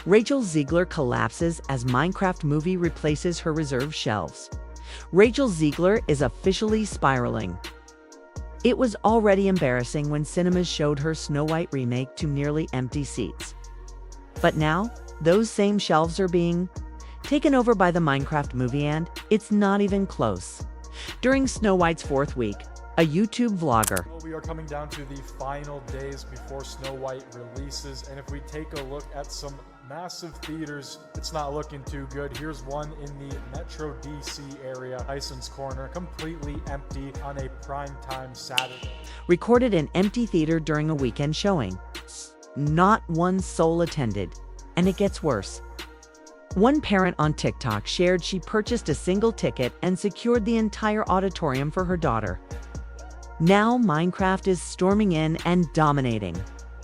Rachel Zegler collapses as Minecraft movie replaces her reserved shelves. Rachel Zegler is officially spiraling. It was already embarrassing when cinemas showed her Snow White remake to nearly empty seats. But now, those same shelves are being taken over by the Minecraft movie, and it's not even close. During Snow White's fourth week, a YouTube vlogger. We are coming down to the final days before Snow White releases, and if we take a look at some massive theaters, it's not looking too good. Here's one in the Metro DC area, Tyson's Corner, completely empty on a primetime Saturday. Recorded in empty theater during a weekend showing. Not one soul attended, and it gets worse. One parent on TikTok shared she purchased a single ticket and secured the entire auditorium for her daughter. Now Minecraft is storming in and dominating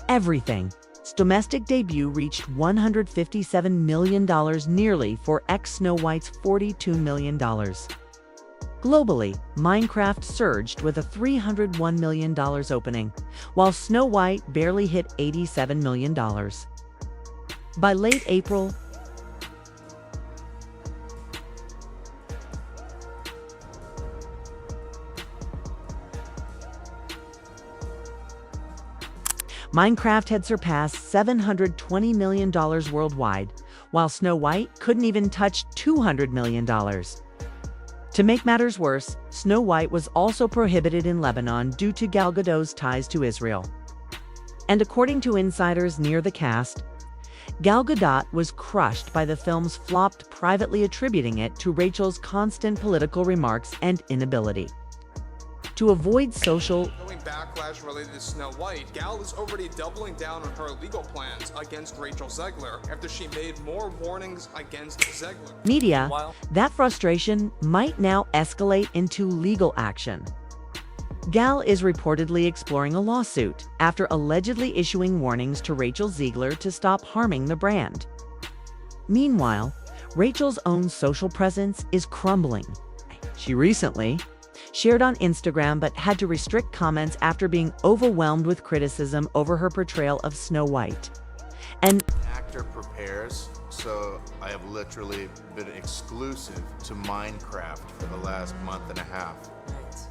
everything. Its domestic debut reached $157 million nearly for ex-Snow White's $42 million. Globally, Minecraft surged with a $301 million opening, while Snow White barely hit $87 million. By late April, Minecraft had surpassed $720 million worldwide, while Snow White couldn't even touch $200 million. To make matters worse, Snow White was also prohibited in Lebanon due to Gal Gadot's ties to Israel. And according to insiders near the cast, Gal Gadot was crushed by the film's flop, privately attributing it to Rachel's constant political remarks and inability to avoid social backlash related to Snow White. Gal is already doubling down on her legal plans against Rachel Zegler after she made more warnings against Zegler. Media, that frustration might now escalate into legal action. Gal is reportedly exploring a lawsuit after allegedly issuing warnings to Rachel Zegler to stop harming the brand. Meanwhile, Rachel's own social presence is crumbling. She recently shared on Instagram but had to restrict comments after being overwhelmed with criticism over her portrayal of Snow White. And actor prepares, so I have literally been exclusive to Minecraft for the last month and a half.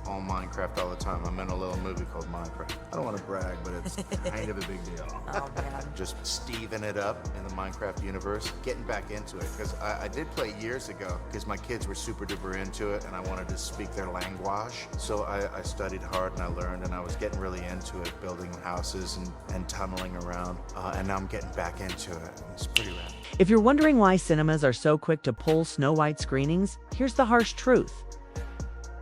All Minecraft all the time. I'm in a little movie called Minecraft. I don't want to brag, but it's kind of a big deal. Oh, man. Just Steven it up in the Minecraft universe, getting back into it. Because I did play years ago, because my kids were super duper into it, and I wanted to speak their language. So I studied hard and I learned, and I was getting really into it, building houses and tunneling around. And now I'm getting back into it. It's pretty rad. If you're wondering why cinemas are so quick to pull Snow White screenings, here's the harsh truth.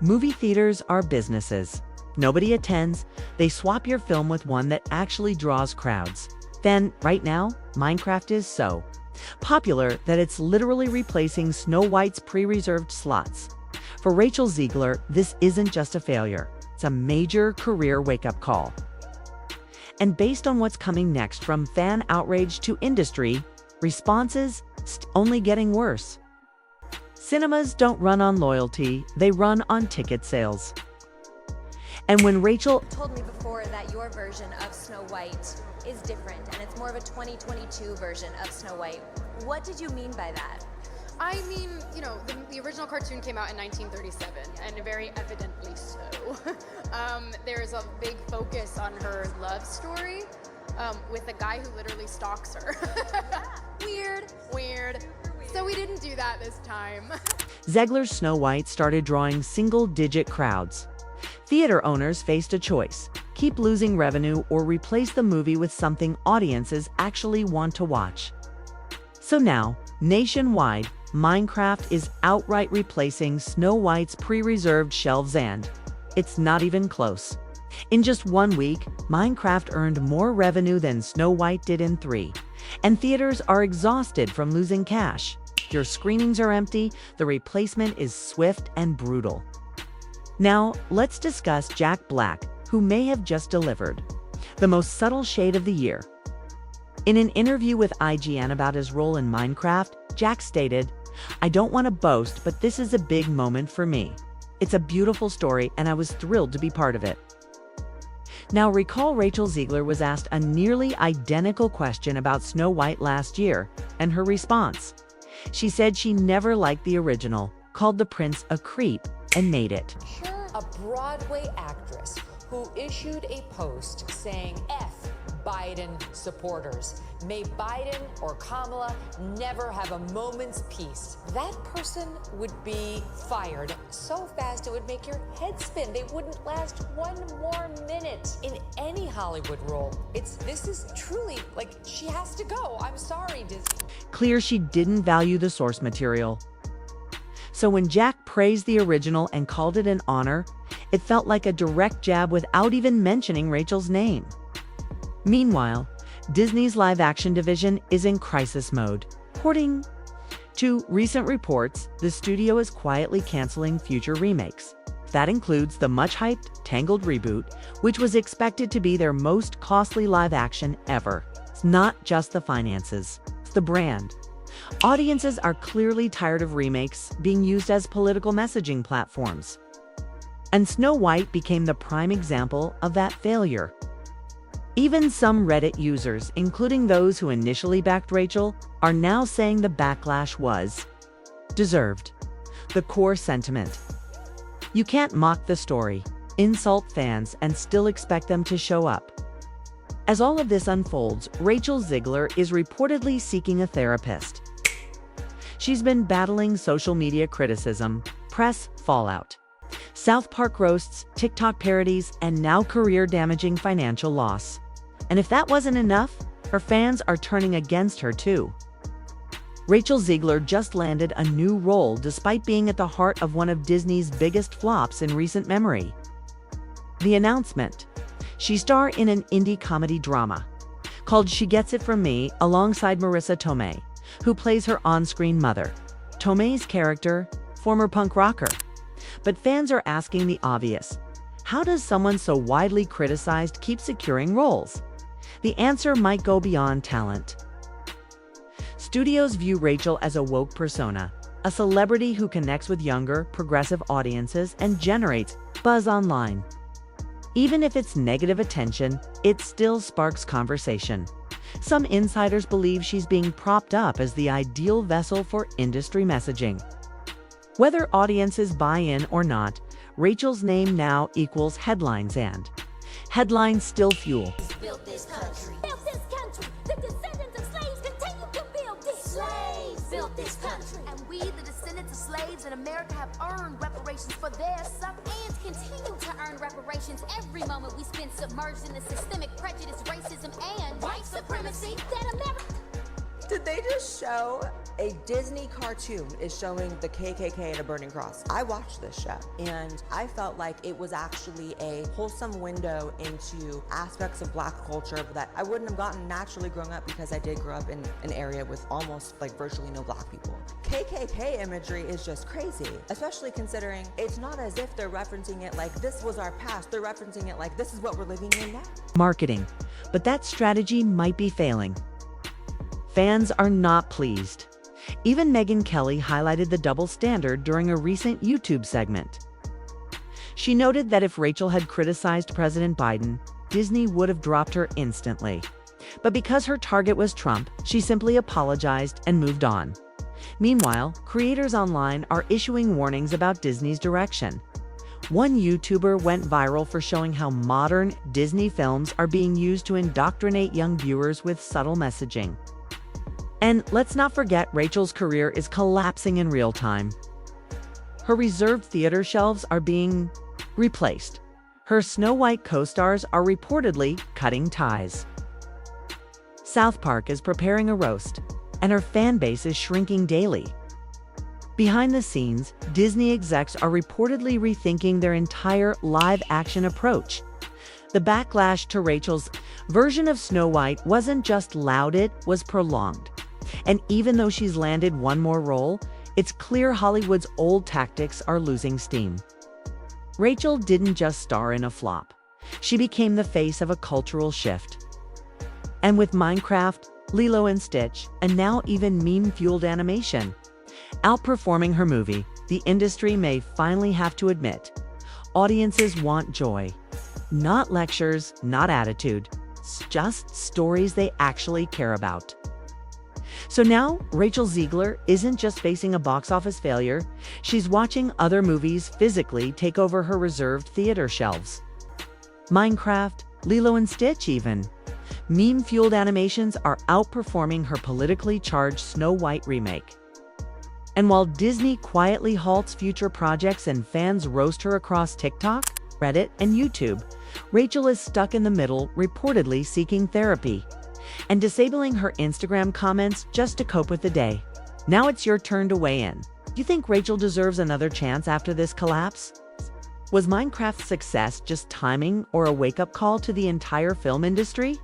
Movie theaters are businesses. Nobody attends. They swap your film with one that actually draws crowds. Then, right now, Minecraft is so popular that it's literally replacing Snow White's pre-reserved slots. For Rachel Zegler, this isn't just a failure. It's a major career wake-up call. And based on what's coming next, from fan outrage to industry responses, only getting worse. Cinemas don't run on loyalty, they run on ticket sales. And when Rachel told me before that your version of Snow White is different and it's more of a 2022 version of Snow White. What did you mean by that? I mean, you know, the original cartoon came out in 1937, and very evidently so. There's a big focus on her love story with a guy who literally stalks her. Weird. So we didn't do that this time. Zegler's Snow White started drawing single-digit crowds. Theater owners faced a choice: keep losing revenue or replace the movie with something audiences actually want to watch. So now, nationwide, Minecraft is outright replacing Snow White's pre-reserved shelves, and it's not even close. In just 1 week, Minecraft earned more revenue than Snow White did in 3, and theaters are exhausted from losing cash. Your screenings are empty, the replacement is swift and brutal. Now, let's discuss Jack Black, who may have just delivered the most subtle shade of the year. In an interview with IGN about his role in Minecraft, Jack stated, "I don't want to boast, but this is a big moment for me. It's a beautiful story, and I was thrilled to be part of it." Now recall Rachel Zegler was asked a nearly identical question about Snow White last year, and her response. She said she never liked the original, called the prince a creep, and made it. A Broadway actress who issued a post saying, F Biden supporters. May Biden or Kamala never have a moment's peace. That person would be fired so fast it would make your head spin. They wouldn't last one more minute in any Hollywood role. This is truly, like, she has to go. I'm sorry, Disney. Clear she didn't value the source material. So when Jack praised the original and called it an honor, it felt like a direct jab without even mentioning Rachel's name. Meanwhile, Disney's live-action division is in crisis mode. According to recent reports, the studio is quietly canceling future remakes. That includes the much-hyped Tangled reboot, which was expected to be their most costly live-action ever. It's not just the finances, it's the brand. Audiences are clearly tired of remakes being used as political messaging platforms. And Snow White became the prime example of that failure. Even some Reddit users, including those who initially backed Rachel, are now saying the backlash was deserved. The core sentiment: you can't mock the story, insult fans, and still expect them to show up. As all of this unfolds, Rachel Zegler is reportedly seeking a therapist. She's been battling social media criticism, press fallout, South Park roasts, TikTok parodies, and now career-damaging financial loss. And if that wasn't enough, her fans are turning against her too. Rachel Zegler just landed a new role despite being at the heart of one of Disney's biggest flops in recent memory. The announcement: she stars in an indie comedy drama called She Gets It From Me alongside Marissa Tomei, who plays her on-screen mother. Tomei's character, former punk rocker. But fans are asking the obvious: how does someone so widely criticized keep securing roles? The answer might go beyond talent. Studios view Rachel as a woke persona, a celebrity who connects with younger, progressive audiences and generates buzz online. Even if it's negative attention, it still sparks conversation. Some insiders believe she's being propped up as the ideal vessel for industry messaging. Whether audiences buy in or not, Rachel's name now equals headlines, and headlines still fuel. Built this country. Built this country. The descendants of slaves continue to build this. Slaves built this country. And we, the descendants of slaves in America, have earned reparations for their suffering and continue to earn reparations every moment we spend submerged in the systemic prejudice, racism, and white supremacy that America... Did they just show a Disney cartoon is showing the KKK and a burning cross? I watched this show and I felt like it was actually a wholesome window into aspects of Black culture that I wouldn't have gotten naturally growing up, because I did grow up in an area with almost like virtually no Black people. KKK imagery is just crazy, especially considering it's not as if they're referencing it like this was our past. They're referencing it like this is what we're living in now. Marketing, but that strategy might be failing. Fans are not pleased. Even Megyn Kelly highlighted the double standard during a recent YouTube segment. She noted that if Rachel had criticized President Biden, Disney would have dropped her instantly. But because her target was Trump, she simply apologized and moved on. Meanwhile, creators online are issuing warnings about Disney's direction. One YouTuber went viral for showing how modern Disney films are being used to indoctrinate young viewers with subtle messaging. And let's not forget, Rachel's career is collapsing in real time. Her reserved theater shelves are being replaced. Her Snow White co-stars are reportedly cutting ties. South Park is preparing a roast, and her fan base is shrinking daily. Behind the scenes, Disney execs are reportedly rethinking their entire live-action approach. The backlash to Rachel's version of Snow White wasn't just loud, it was prolonged. And even though she's landed one more role, it's clear Hollywood's old tactics are losing steam. Rachel didn't just star in a flop. She became the face of a cultural shift. And with Minecraft, Lilo and Stitch, and now even meme-fueled animation outperforming her movie, the industry may finally have to admit, audiences want joy. Not lectures, not attitude. It's just stories they actually care about. So now, Rachel Zegler isn't just facing a box office failure, she's watching other movies physically take over her reserved theater shelves. Minecraft, Lilo and Stitch even. Meme-fueled animations are outperforming her politically charged Snow White remake. And while Disney quietly halts future projects and fans roast her across TikTok, Reddit, and YouTube, Rachel is stuck in the middle, reportedly seeking therapy and disabling her Instagram comments just to cope with the day. Now it's your turn to weigh in. Do you think Rachel deserves another chance after this collapse? Was Minecraft's success just timing or a wake-up call to the entire film industry?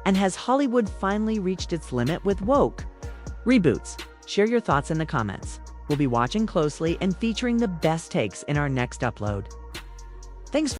And has Hollywood finally reached its limit with woke reboots? Share your thoughts in the comments. We'll be watching closely and featuring the best takes in our next upload. Thanks